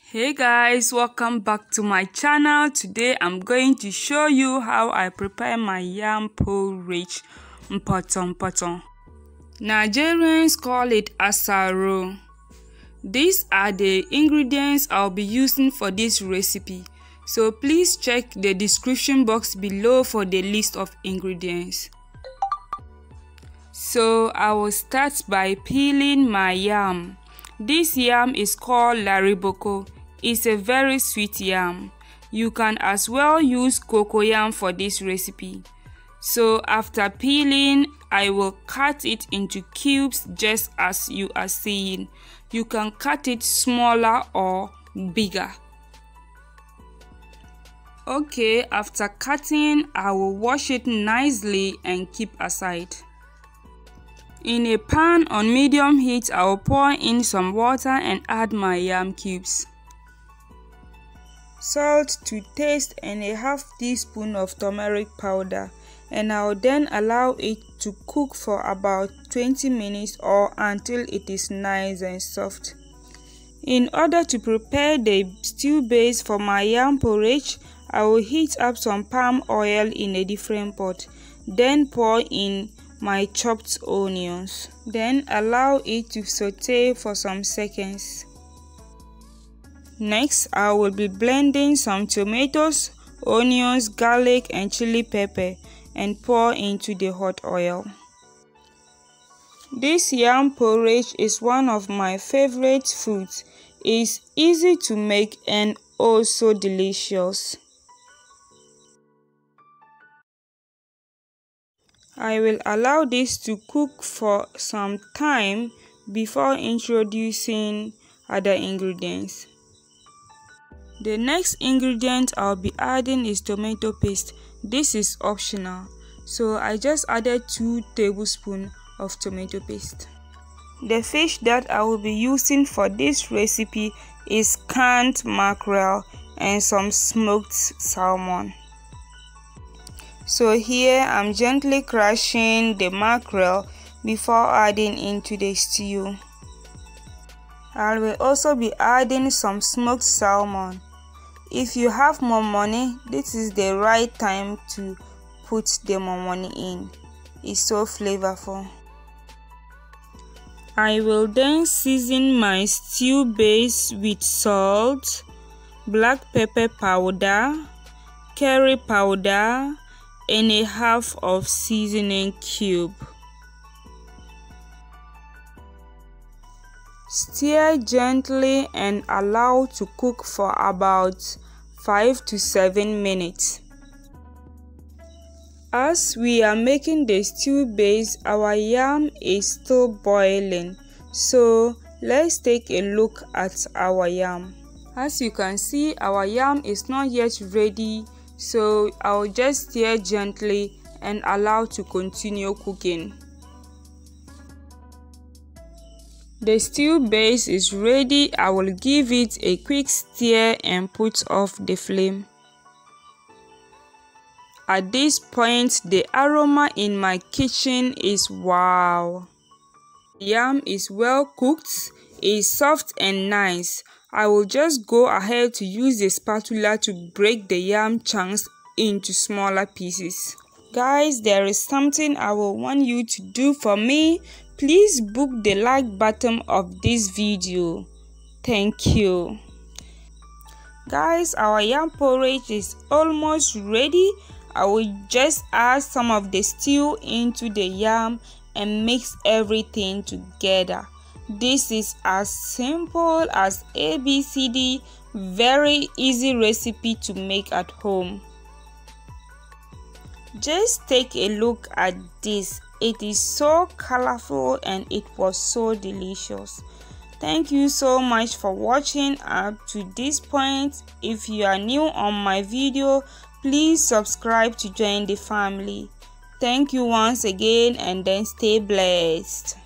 Hey guys, welcome back to my channel. Today I'm going to show you how I prepare my yam porridge, mpotompoto. Nigerians call it asaro. These are the ingredients I'll be using for this recipe, so please check the description box below for the list of ingredients. So I will start by peeling my yam. This yam is called lariboko. It's a very sweet yam. You can as well use cocoyam for this recipe. So after peeling, I will cut it into cubes just as you are seeing. You can cut it smaller or bigger. Okay, after cutting, I will wash it nicely and keep aside. In a pan on medium heat, I will pour in some water and add my yam cubes. Salt to taste and a half teaspoon of turmeric powder, and I will then allow it to cook for about 20 minutes or until it is nice and soft. In order to prepare the stew base for my yam porridge, I will heat up some palm oil in a different pot, then pour in my chopped onions, then allow it to saute for some seconds. Next, I will be blending some tomatoes, onions, garlic and chili pepper and pour into the hot oil. This yam porridge is one of my favorite foods. It's easy to make and also delicious. I will allow this to cook for some time before introducing other ingredients. The next ingredient I'll be adding is tomato paste. This is optional, so I just added 2 tablespoons of tomato paste. The fish that I will be using for this recipe is canned mackerel and some smoked salmon. So here I'm gently crushing the mackerel before adding into the stew. I will also be adding some smoked salmon. If you have more money, this is the right time to put the more money in. It's so flavorful. I will then season my stew base with salt, black pepper powder, curry powder, and a half of seasoning cube. Stir gently and allow to cook for about 5 to 7 minutes. As we are making the stew base, our yam is still boiling, so let's take a look at our yam. As you can see, our yam is not yet ready, so I'll just stir gently and allow to continue cooking. The stew base is ready. I will give it a quick stir and put off the flame. At this point, the aroma in my kitchen is wow. The yam is well cooked, it's soft and nice. I will just go ahead to use the spatula to break the yam chunks into smaller pieces. Guys, there is something I will want you to do for me. Please book the like button of this video. Thank you. Guys, our yam porridge is almost ready. I will just add some of the stew into the yam and mix everything together. This is as simple as ABCD, very easy recipe to make at home. Just take a look at this. It is so colorful and it was so delicious. Thank you so much for watching up to this point. If you are new on my video, please subscribe to join the family. Thank you once again and then stay blessed.